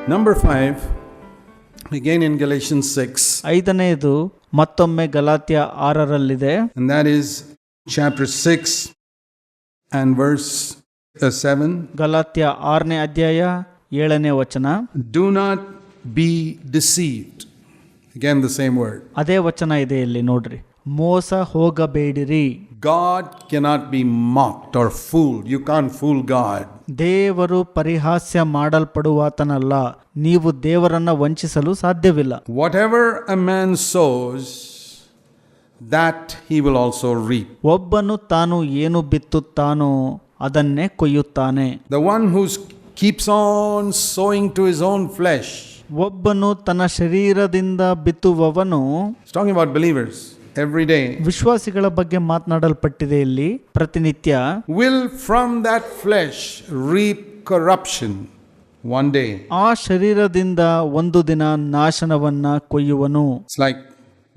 Number 5, again in Galatians 6. ಐದನೆಯದು ಮತ್ತೊಮ್ಮೆ Galatia 6ರಲ್ಲಿದೆ. And that is chapter 6 and verse 7. Galatia 6ನೇ ಅಧ್ಯಾಯ 7ನೇ ವಚನ. Do not be deceived. Again the same word. ಅದೇ ವಚನ ಇದೆ ಇಲ್ಲಿ ನೋಡ್ರಿ. ಮೋಸ ಹೋಗಬೇಡಿರಿ. God cannot be mocked or fooled. You can't fool God. ದೇವರು ಪರಿಹಾಸ್ಯ ಮಾಡಲ್ಪಡುವಾತನಲ್ಲ. ನೀವು ದೇವರನ್ನ ವಂಚಿಸಲು ಸಾಧ್ಯವಿಲ್ಲ. Whatever a man sows, that he will also reap. ಒಬ್ಬನು ತಾನು ಏನು ಬಿತ್ತುತ್ತಾನೋ ಅದನ್ನೇ ಕೊಯ್ಯುತ್ತಾನೆ. The one who keeps on sowing to his own flesh. ಒಬ್ಬನು ತನ್ನ ಶರೀರದಿಂದ ಬಿತ್ತುವವನು, It's talking about believers every day. ವಿಶ್ವಾಸಿಗಳ ಬಗ್ಗೆ ಮಾತನಾಡಲ್ಪಟ್ಟಿದೆ ಇಲ್ಲಿ ಪ್ರತಿನಿತ್ಯ. Will from that flesh reap corruption one day. ಆ ಶರೀರದಿಂದ ಒಂದು ದಿನ ನಾಶನವನ್ನ ಕೊಯ್ಯುವನು. It's like,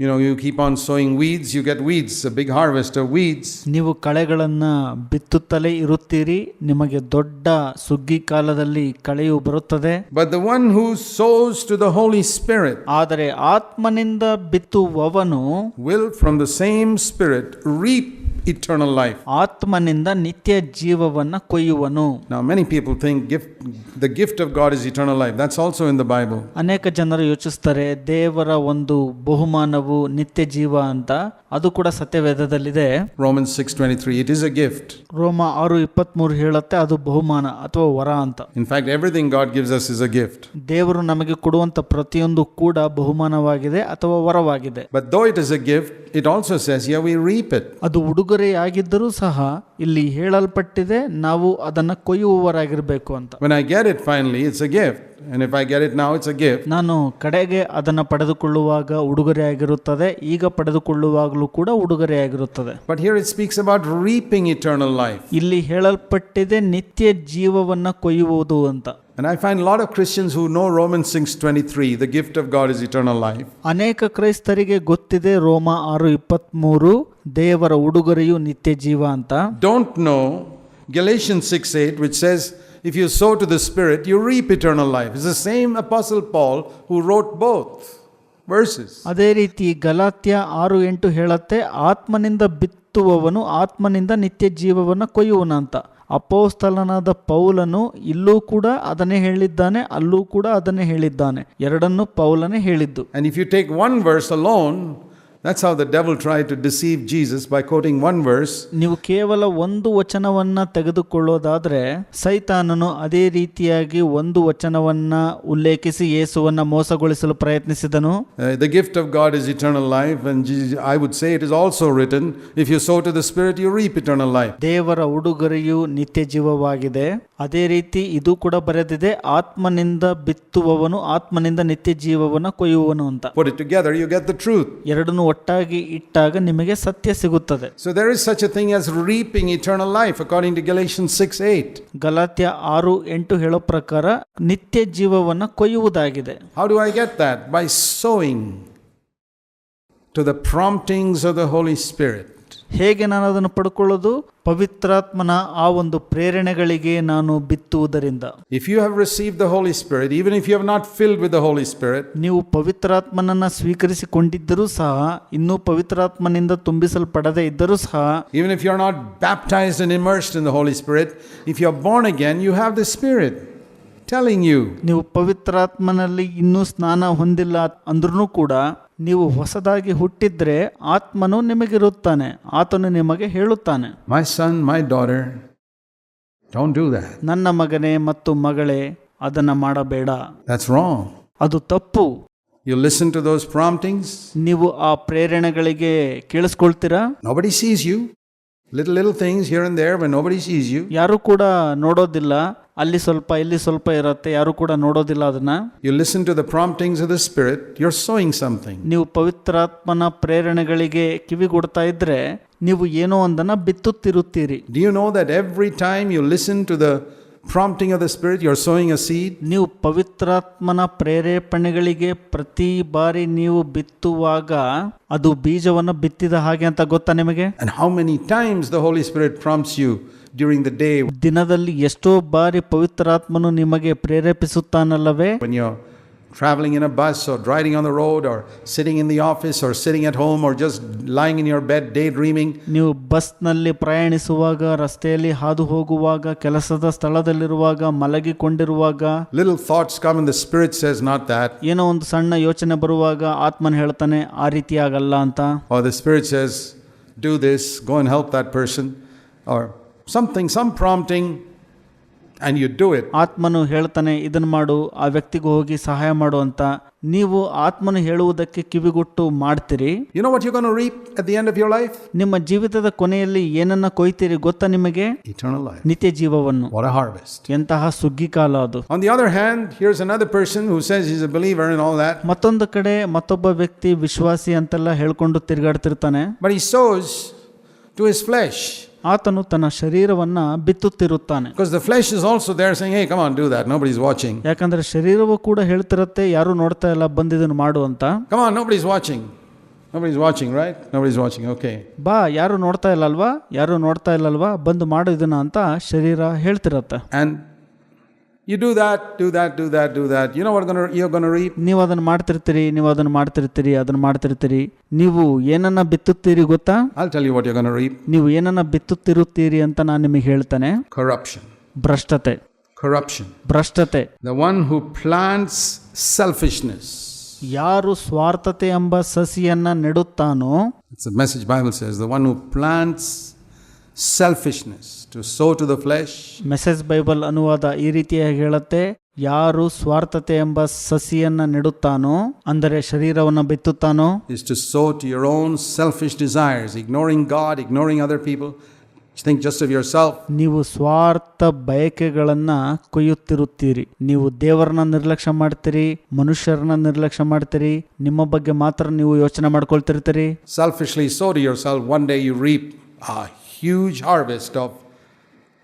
you keep on sowing weeds, you get weeds, a big harvest of weeds. ನೀವು ಕಳೆಗಳನ್ನ ಬಿತ್ತುತ್ತಲೇ ಇರುತ್ತೀರಿ, ನಿಮಗೆ ದೊಡ್ಡ ಸುಗ್ಗಿ ಕಾಲದಲ್ಲಿ ಕಳೆಯು ಬರುತ್ತದೆ. But the one who sows to the Holy Spirit, ಆದರೆ ಆತ್ಮನಿಂದ ಬಿತ್ತುವವನು will from the same Spirit reap eternal life. ಆತ್ಮನಿಂದ ನಿತ್ಯ ಜೀವವನ್ನ ಕೊಯ್ಯುವನು. Now many people think the gift of God is eternal life. That's also in the Bible. ಅನೇಕ ಜನರು ಯೋಚಿಸ್ತಾರೆ ದೇವರ ಒಂದು ಬಹುಮಾನವು ನಿತ್ಯ ಜೀವ ಅಂತ. ಅದು ಕೂಡ ಸತ್ಯವೇದದಲ್ಲಿದೆ. Romans 6:23, it is a gift. ರೋಮ 6:23 ಹೇಳುತ್ತೆ ಅದು ಬಹುಮಾನ ಅಥವಾ ವರ ಅಂತ. In fact, everything God gives us is a gift. ದೇವರು ನಮಗೆ ಕೊಡುವಂತ ಪ್ರತಿಯೊಂದು ಕೂಡ ಬಹುಮಾನವಾಗಿದೆ ಅಥವಾ ವರವಾಗಿದೆ. But though it is a gift, it also says here we reap it. ಅದು ಉಡುಗೊರೆಯಾಗಿದ್ದರೂ ಸಹ ಇಲ್ಲಿ ಹೇಳಲ್ಪಟ್ಟಿದೆ ನಾವು ಅದನ್ನ ಕೊಯ್ಯುವವರಾಗಿರಬೇಕು ಅಂತ. When I get it finally, it's a gift. And if I get it now, it's a gift. ನಾನು ಕಡೆಗೆ ಅದನ್ನ ಪಡೆದುಕೊಳ್ಳುವಾಗ ಉಡುಗೊರೆಯಾಗಿರುತ್ತದೆ, ಈಗ ಪಡೆದುಕೊಳ್ಳುವಾಗಲೂ ಕೂಡ ಉಡುಗೊರೆಯಾಗಿರುತ್ತದೆ. But here it speaks about reaping eternal life. ಇಲ್ಲಿ ಹೇಳಲ್ಪಟ್ಟಿದೆ ನಿತ್ಯ ಜೀವವನ್ನ ಕೊಯ್ಯುವುದು ಅಂತ. And I find a lot of Christians who know Romans 6:23, the gift of God is eternal life. ಅನೇಕ ಕ್ರೈಸ್ತರಿಗೆ ಗೊತ್ತಿದೆ ರೋಮ 6:23 ದೇವರ ಉಡುಗೊರೆಯು ನಿತ್ಯ ಜೀವ ಅಂತ. Don't know Galatians 6:8, which says if you sow to the Spirit, you reap eternal life. It's the same Apostle Paul who wrote both verses. ಅದೇ ರೀತಿ ಗಲಾತ್ಯ 6:8 ಹೇಳುತ್ತೆ ಆತ್ಮನಿಂದ ಬಿತ್ತುವವನು ಆತ್ಮನಿಂದ ನಿತ್ಯ ಜೀವವನ್ನು ಕೊಯ್ಯುವನು ಅಂತ. ಅಪೊಸ್ತಲನಾದ ಪೌಲನು ಇಲ್ಲೂ ಕೂಡ ಅದನ್ನೇ ಹೇಳಿದ್ದಾನೆ, ಅಲ್ಲೂ ಕೂಡ ಅದನ್ನೇ ಹೇಳಿದ್ದಾನೆ. ಎರಡನ್ನೂ ಪೌಲನೇ ಹೇಳಿದ್ದು. And if you take one verse alone, that's how the devil tried to deceive Jesus by quoting one verse. ನೀವು ಕೇವಲ ಒಂದು ವಚನವನ್ನ ತೆಗೆದುಕೊಳ್ಳೋದಾದ್ರೆ ಸೈತಾನನು ಅದೇ ರೀತಿಯಾಗಿ ಒಂದು ವಚನವನ್ನ ಉಲ್ಲೇಖಿಸಿ ಯೇಸುವನ್ನ ಮೋಸಗೊಳಿಸಲು ಪ್ರಯತ್ನಿಸಿದನು. The gift of God is eternal life, and I would say it is also written, if you sow to the Spirit, you reap eternal life. ದೇವರ ಉಡುಗೊರೆಯು ನಿತ್ಯ ಜೀವವಾಗಿದೆ. ಅದೇ ರೀತಿ ಇದು ಕೂಡ ಬರೆದಿದೆ, ಆತ್ಮನಿಂದ ಬಿತ್ತುವವನು ಆತ್ಮನಿಂದ ನಿತ್ಯ ಜೀವವನ್ನು ಕೊಯ್ಯುವನು ಅಂತ. Put it together, you get the truth. ಎರಡನ್ನು ಒಟ್ಟಾಗಿ ಇಟ್ಟಾಗ ನಿಮಗೆ ಸತ್ಯ ಸಿಗುತ್ತದೆ. So there is such a thing as reaping eternal life according to Galatians 6:8. Galatia 6:8 ಹೇಳೋ ಪ್ರಕಾರ ನಿತ್ಯ ಜೀವವನ್ನು ಕೊಯ್ಯುವುದಾಗಿದೆ. How do I get that? By sowing to the promptings of the Holy Spirit. ಹೇಗೆ ನಾನು ಅದನ್ನು ಪಡ್ಕೊಳ್ಳೋದು? ಪವಿತ್ರಾತ್ಮನ ಆ ಒಂದು ಪ್ರೇರಣೆಗಳಿಗೆ ನಾನು ಬಿತ್ತುವುದರಿಂದ. If you have received the Holy Spirit, even if you have not filled with the Holy Spirit, ನೀವು ಪವಿತ್ರಾತ್ಮನನ್ನ ಸ್ವೀಕರಿಸಿಕೊಂಡಿದ್ದರೂ ಸಹ, ಇನ್ನೂ ಪವಿತ್ರಾತ್ಮನಿಂದ ತುಂಬಿಸಲ್ಪಡದೇ ಇದ್ದರೂ ಸಹ, even if you are not baptized and immersed in the Holy Spirit, if you are born again, you have the Spirit telling you. ನೀವು ಪವಿತ್ರಾತ್ಮನಲ್ಲಿ ಇನ್ನೂ ಸ್ನಾನ ಹೊಂದಿಲ್ಲ ಅಂದ್ರೂ ಕೂಡ ನೀವು ಹೊಸದಾಗಿ ಹುಟ್ಟಿದ್ರೆ ಆತ್ಮನು ನಿಮಗಿರುತ್ತಾನೆ, ಆತನು ನಿಮಗೆ ಹೇಳುತ್ತಾನೆ, my son, my daughter, don't do that. ನನ್ನ ಮಗನೇ ಮತ್ತು ಮಗಳೇ ಅದನ್ನ ಮಾಡಬೇಡ. That's wrong. ಅದು ತಪ್ಪು. You listen to those promptings. ನೀವು ಆ ಪ್ರೇರಣೆಗಳಿಗೆ ಕೇಳಿಸ್ಕೊಳ್ತೀರಾ? Nobody sees you. Little things here and there when nobody sees you. ಯಾರು ಕೂಡ ನೋಡೋದಿಲ್ಲ, ಅಲ್ಲಿ ಸ್ವಲ್ಪ ಇಲ್ಲಿ ಸ್ವಲ್ಪ ಇರುತ್ತೆ, ಯಾರು ಕೂಡ ನೋಡೋದಿಲ್ಲ ಅದನ್ನ. You listen to the promptings of the Spirit, you're sowing something. ನೀವು ಪವಿತ್ರಾತ್ಮನ ಪ್ರೇರಣೆಗಳಿಗೆ ಕಿವಿಗೊಡ್ತಾ ಇದ್ರೆ ನೀವು ಏನೋ ಒಂದನ್ನ ಬಿತ್ತುತ್ತಿರುತ್ತೀರಿ. Do you know that every time you listen to the prompting of the Spirit, you're sowing a seed. ನೀವು ಪವಿತ್ರಾತ್ಮನ ಪ್ರೇರೇಪಣೆಗಳಿಗೆ ಪ್ರತಿ ಬಾರಿ ನೀವು ಬಿತ್ತುವಾಗ ಅದು ಬೀಜವನ್ನು ಬಿತ್ತಿದ ಹಾಗೆ ಅಂತ ಗೊತ್ತಾ ನಿಮಗೆ? And how many times the Holy Spirit prompts you during the day ದಿನದಲ್ಲಿ ಎಷ್ಟೋ ಬಾರಿ ಪವಿತ್ರಾತ್ಮನು ನಿಮಗೆ ಪ್ರೇರೇಪಿಸುತ್ತಾನಲ್ಲವೇ? when you're traveling in a bus or driving on the road or sitting in the office or sitting at home or just lying in your bed daydreaming. ನೀವು ಬಸ್ನಲ್ಲಿ ಪ್ರಯಾಣಿಸುವಾಗ, ರಸ್ತೆಯಲ್ಲಿ ಹಾದು ಹೋಗುವಾಗ, ಕೆಲಸದ ಸ್ಥಳದಲ್ಲಿರುವಾಗ, ಮಲಗಿಕೊಂಡಿರುವಾಗ Little thoughts come and the Spirit says, not that. ಏನೋ ಒಂದು ಸಣ್ಣ ಯೋಚನೆ ಬರುವಾಗ ಆತ್ಮನ್ ಹೇಳ್ತಾನೆ ಆ ರೀತಿ ಆಗಲ್ಲ ಅಂತ. Or the Spirit says, do this, go and help that person. Or something, some prompting, and you do it. ಆತ್ಮನು ಹೇಳ್ತಾನೆ ಇದನ್ನು ಮಾಡು, ಆ ವ್ಯಕ್ತಿಗೆ ಹೋಗಿ ಸಹಾಯ ಮಾಡು ಅಂತ. ನೀವು ಆತ್ಮನು ಹೇಳುವುದಕ್ಕೆ ಕಿವಿಗೊಟ್ಟು ಮಾಡ್ತೀರಿ. You know what you're going to reap at the end of your life? ನಿಮ್ಮ ಜೀವಿತದ ಕೊನೆಯಲ್ಲಿ ಏನನ್ನ ಕೊಯ್ತೀರಿ ಗೊತ್ತಾ ನಿಮಗೆ? Eternal life. ನಿತ್ಯ ಜೀವವನ್ನು. What a harvest. ಎಂತಹ ಸುಗ್ಗಿ ಕಾಲ ಅದು. On the other hand, here's another person who says he's a believer and all that. ಮತ್ತೊಂದು ಕಡೆ ಮತ್ತೊಬ್ಬ ವ್ಯಕ್ತಿ ವಿಶ್ವಾಸಿ ಅಂತೆಲ್ಲ ಹೇಳ್ಕೊಂಡು ತಿರುಗಾಡ್ತಿರ್ತಾನೆ. But he sows to his flesh. ಆತನು ತನ್ನ ಶರೀರವನ್ನ ಬಿತ್ತುತ್ತಿರುತ್ತಾನೆ. Because the flesh is also there saying, hey, come on, do that. Nobody's watching. ಯಾಕಂದ್ರೆ ಶರೀರವು ಕೂಡ ಹೇಳ್ತಿರತ್ತೆ ಯಾರು ನೋಡ್ತಾ ಇಲ್ಲ, ಬಂದಿದ್ದನ್ನು ಮಾಡು ಅಂತ. Come on, nobody's watching. Nobody's watching, right? Nobody's watching. Okay. ಬಾ, ಯಾರು ನೋಡ್ತಾ ಇಲ್ಲಲ್ವಾ, ಯಾರು ನೋಡ್ತಾ ಇಲ್ಲಲ್ವಾ, ಬಂದು ಮಾಡು ಇದನ್ನ ಅಂತ ಶರೀರ ಹೇಳ್ತಿರತ್ತೆ. And you do that, do that, do that, do that. You know what you're going to reap? ನೀವು ಅದನ್ನ ಮಾಡ್ತಿರ್ತೀರಿ, ಅದನ್ನ ಮಾಡ್ತಿರ್ತೀರಿ. ನೀವು ಏನನ್ನ ಬಿತ್ತುತ್ತೀರಿ ಗೊತ್ತಾ? I'll tell you what you're going to reap. ನೀವು ಏನನ್ನ ಬಿತ್ತುತ್ತಿರುತ್ತೀರಿ ಅಂತ ನಾನು ನಿಮಗೆ ಹೇಳ್ತಾನೆ. Corruption. ಭ್ರಷ್ಟತೆ. Corruption. ಭ್ರಷ್ಟತೆ. The one who plants selfishness. ಯಾರು ಸ್ವಾರ್ಥತೆ ಎಂಬ ಸಸಿಯನ್ನ ನೆಡುತ್ತಾನೋ, It's a message Bible says, the one who plants selfishness to sow to the flesh. Message Bible ಅನುವಾದ ಈ ರೀತಿಯಾಗಿ ಹೇಳುತ್ತೆ, ಯಾರು ಸ್ವಾರ್ಥತೆ ಎಂಬ ಸಸಿಯನ್ನ ನೆಡುತ್ತಾನೋ ಅಂದರೆ ಶರೀರವನ್ನು ಬಿತ್ತುತ್ತಾನೋ, is to sow to your own selfish desires, ignoring God, ignoring other people. Think just of yourself. ನೀವು ಸ್ವಾರ್ಥ ಬಯಕೆಗಳನ್ನ ಕೊಯ್ಯುತ್ತಿರುತ್ತೀರಿ. ನೀವು ದೇವರನ್ನ ನಿರ್ಲಕ್ಷ್ಯ ಮಾಡ್ತೀರಿ, ಮನುಷ್ಯರನ್ನ ನಿರ್ಲಕ್ಷ್ಯ ಮಾಡ್ತೀರಿ, ನಿಮ್ಮ ಬಗ್ಗೆ ಮಾತ್ರ ನೀವು ಯೋಚನೆ ಮಾಡ್ಕೊಳ್ತಿರ್ತೀರಿ. Selfishly sow to yourself, one day you reap a huge harvest of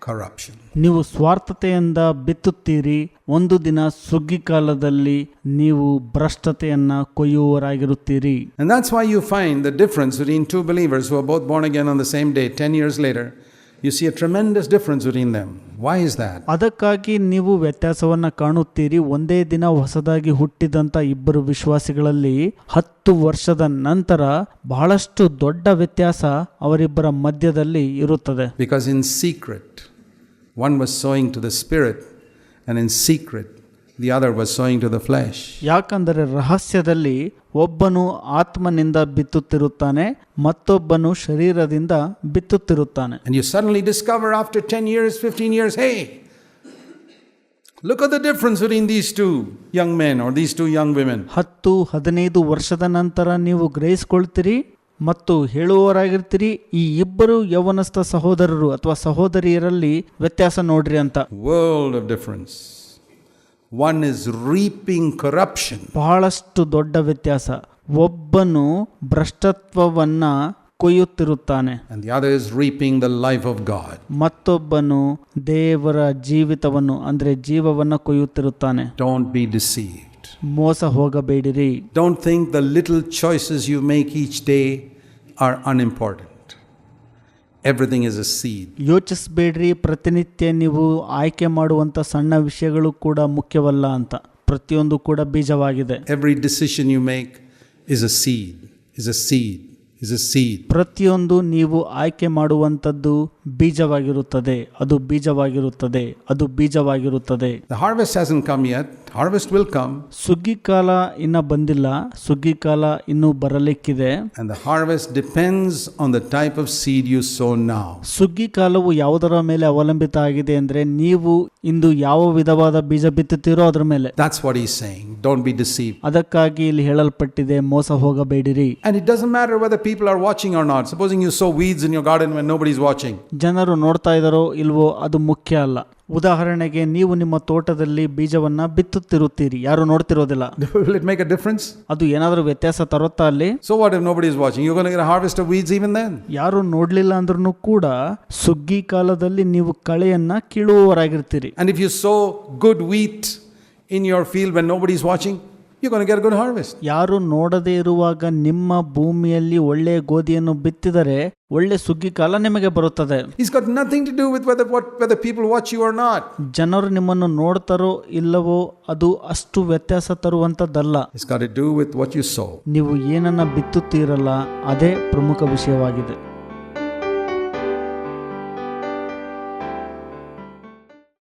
corruption. ನೀವು ಸ್ವಾರ್ಥತೆಯಿಂದ ಬಿತ್ತುತ್ತೀರಿ, ಒಂದು ದಿನ ಸುಗ್ಗಿ ಕಾಲದಲ್ಲಿ ನೀವು ಭ್ರಷ್ಟತೆಯನ್ನ ಕೊಯ್ಯುವವರಾಗಿರುತ್ತೀರಿ. And that's why you find the difference between two believers who are both born again on the same day 10 years later. You see a tremendous difference between them. Why is that? ಅದಕ್ಕಾಗಿ ನೀವು ವ್ಯತ್ಯಾಸವನ್ನ ಕಾಣುತ್ತೀರಿ. ಒಂದೇ ದಿನ ಹೊಸದಾಗಿ ಹುಟ್ಟಿದಂತ ಇಬ್ಬರು ವಿಶ್ವಾಸಿಗಳಲ್ಲಿ 10 ವರ್ಷದ ನಂತರ ಬಹಳಷ್ಟು ದೊಡ್ಡ ವ್ಯತ್ಯಾಸ ಅವರಿಬ್ಬರ ಮಧ್ಯದಲ್ಲಿ ಇರುತ್ತದೆ. Because in secret one was sowing to the spirit and in secret the other was sowing to the flesh. ಯಾಕಂದರೆ ರಹಸ್ಯದಲ್ಲಿ ಒಬ್ಬನು ಆತ್ಮನಿಂದ ಬಿತ್ತುತ್ತಿರುತ್ತಾನೆ, ಮತ್ತೊಬ್ಬನು ಶರೀರದಿಂದ ಬಿತ್ತುತ್ತಿರುತ್ತಾನೆ. And you suddenly discover after 10 years, 15 years, hey, look at the difference between these two young men or these two young women. 10-15 ವರ್ಷದ ನಂತರ ನೀವು ಗ್ರಹಿಸಿಕೊಳ್ತೀರಿ ಮತ್ತು ಹೇಳುವವರಾಗಿರ್ತೀರಿ, ಈ ಇಬ್ಬರು ಯೌವನಸ್ಥ ಸಹೋದರರು ಅಥವಾ ಸಹೋದರಿಯರಲ್ಲಿ ವ್ಯತ್ಯಾಸ ನೋಡ್ರಿ ಅಂತ. World of difference. One is reaping corruption. ಬಹಳಷ್ಟು ದೊಡ್ಡ ವ್ಯತ್ಯಾಸ. ಒಬ್ಬನು ಭ್ರಷ್ಟತ್ವವನ್ನ ಕೊಯ್ಯುತ್ತಿರುತ್ತಾನೆ, and the other is reaping the life of God. ಮತ್ತೊಬ್ಬನು ದೇವರ ಜೀವಿತವನ್ನು ಅಂದ್ರೆ ಜೀವವನ್ನ ಕೊಯ್ಯುತ್ತಿರುತ್ತಾನೆ. Don't be deceived. ಮೋಸ ಹೋಗಬೇಡಿರಿ. Don't think the little choices you make each day are unimportant. Everything is a seed. ಯೋಚಿಸಬೇಡ್ರಿ, ಪ್ರತಿನಿತ್ಯ ನೀವು ಆಯ್ಕೆ ಮಾಡುವಂತ ಸಣ್ಣ ವಿಷಯಗಳು ಕೂಡ ಮುಖ್ಯವಲ್ಲ ಅಂತ. ಪ್ರತಿಯೊಂದು ಕೂಡ ಬೀಜವಾಗಿದೆ. Every decision you make is a seed, is a seed, is a seed. ಪ್ರತಿಯೊಂದು ನೀವು ಆಯ್ಕೆ ಮಾಡುವಂತದ್ದು ಬೀಜವಾಗಿರುತ್ತದೆ, ಅದು ಬೀಜವಾಗಿರುತ್ತದೆ, ಅದು ಬೀಜವಾಗಿರುತ್ತದೆ. The harvest hasn't come yet. Harvest will come. ಸುಗ್ಗಿ ಕಾಲ ಇನ್ನ ಬಂದಿಲ್ಲ, ಸುಗ್ಗಿ ಕಾಲ ಇನ್ನೂ ಬರಲಿಕ್ಕಿದೆ. And the harvest depends on the type of seed you sow now. ಸುಗ್ಗಿ ಕಾಲವು ಯಾವುದರ ಮೇಲೆ ಅವಲಂಬಿತ ಆಗಿದೆ ಅಂದ್ರೆ ನೀವು ಇಂದು ಯಾವ ವಿಧವಾದ ಬೀಜ ಬಿತ್ತುತ್ತೀರೋ ಅದರ ಮೇಲೆ. That's what he's saying. Don't be deceived. ಅದಕ್ಕಾಗಿ ಇಲ್ಲಿ ಹೇಳಲ್ಪಟ್ಟಿದೆ, ಮೋಸ ಹೋಗಬೇಡಿರಿ. And it doesn't matter whether people are watching or not. Supposing you sow weeds in your garden when nobody's watching. ಜನರು ನೋಡ್ತಾ ಇದ್ದಾರೋ ಇಲ್ವೋ ಅದು ಮುಖ್ಯ ಅಲ್ಲ. ಉದಾಹರಣೆಗೆ ನೀವು ನಿಮ್ಮ ತೋಟದಲ್ಲಿ ಬೀಜವನ್ನ ಬಿತ್ತುತ್ತಿರುತ್ತೀರಿ, ಯಾರು ನೋಡ್ತಿರೋದಿಲ್ಲ. Will it make a difference? ಅದು ಏನಾದರೂ ವ್ಯತ್ಯಾಸ ತರುತ್ತಾ ಅಲ್ಲಿ? So what if nobody is watching? You're going to get a harvest of weeds even then. ಯಾರು ನೋಡ್ಲಿಲ್ಲ ಅಂದ್ರೂ ಕೂಡ ಸುಗ್ಗಿ ಕಾಲದಲ್ಲಿ ನೀವು ಕಳೆಯನ್ನ ಕೀಳುವವರಾಗಿರ್ತೀರಿ. And if you sow good wheat in your field when nobody is watching, you're going to get a good harvest. ಯಾರು ನೋಡದೇ ಇರುವಾಗ ನಿಮ್ಮ ಭೂಮಿಯಲ್ಲಿ ಒಳ್ಳೆಯ ಗೋಧಿಯನ್ನು ಬಿತ್ತಿದರೆ ಒಳ್ಳೆ ಸುಗ್ಗಿ ಕಾಲ ನಿಮಗೆ ಬರುತ್ತದೆ. It's got nothing to do with whether people watch you or not. ಜನರು ನಿಮ್ಮನ್ನು ನೋಡ್ತಾರೋ ಇಲ್ಲವೋ ಅದು ಅಷ್ಟು ವ್ಯತ್ಯಾಸ ತರುವಂತದ್ದಲ್ಲ. It's got to do with what you sow. ನೀವು ಏನನ್ನ ಬಿತ್ತುತ್ತೀರಲ್ಲ ಅದೇ ಪ್ರಮುಖ ವಿಷಯವಾಗಿದೆ.